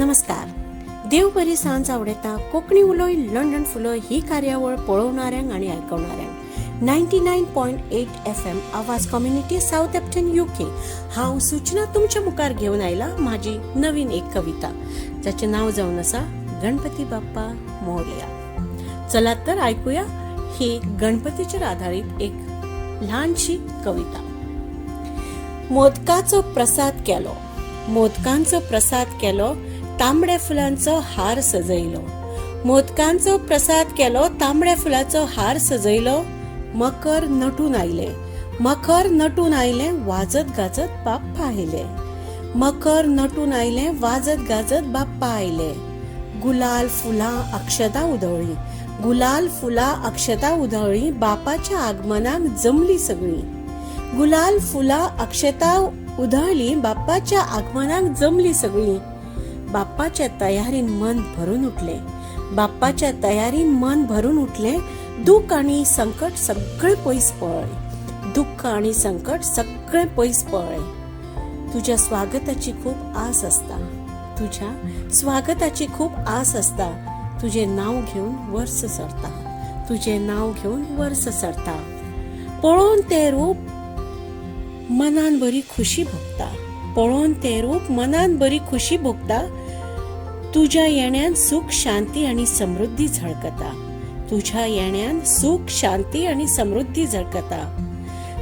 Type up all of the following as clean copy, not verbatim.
नमस्कार. देव बरी सांज आवडेता कोकणी उलोय लंडन फुलो ही कार्यावळ पळोवणाऱ्यांक आणि आयकवणाऱ्यांक 99.8 FM आवाज कम्युनिटी साउथ एप्टन UK हांव सूचना तुमच्या मुखार घेऊन आयला माझी नवीन एक कविता जाचे नाव जावन आसा गणपती बाप्पा मोरया. चला तर ऐकूया ही गणपतीचेर आधारित एक लहानशी कविता. मोदकाचो प्रसाद केलो तांबड्या फुलांचो हार सजयलो. मोदकांचो प्रसाद केलो तांबड्या फुलांचो हार सजयलो. मकर नटून आयले वाजत गाजत बाप्पा आयले. मकर नटून आयले वाजत गाजत बाप्पा आयले. गुलाल फुला अक्षता उधळी बापाच्या आगमनाक जमली सगळी. गुलाल फुला अक्षता उधळली बाप्पाच्या आगमनाक जमली सगळी. बाप्पाच्या तयारीन मन भरून उठले. दुःख आणि संकट सगळे पयस पळय. तुझ्या स्वागताची खूप आस असता. तुझे नाव घेऊन वर्स सरता. पळोवन ते रूप मनान बरी खुशी भोगता. तुझ्या येण्यान सुख शांती आणि समृद्धी झळकता.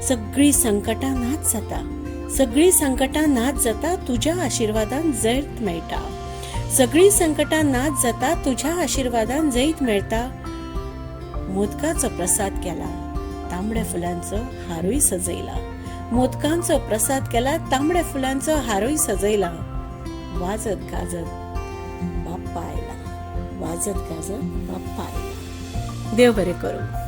सगळी संकटां नाच जाता तुझ्या आशीर्वादान जैत मेळटा. मोदकाचो प्रसाद केला तांबड्या फुलांचो हारूय सजयला. वाजत गाजत बाप्पा आयला. देव बरे करू.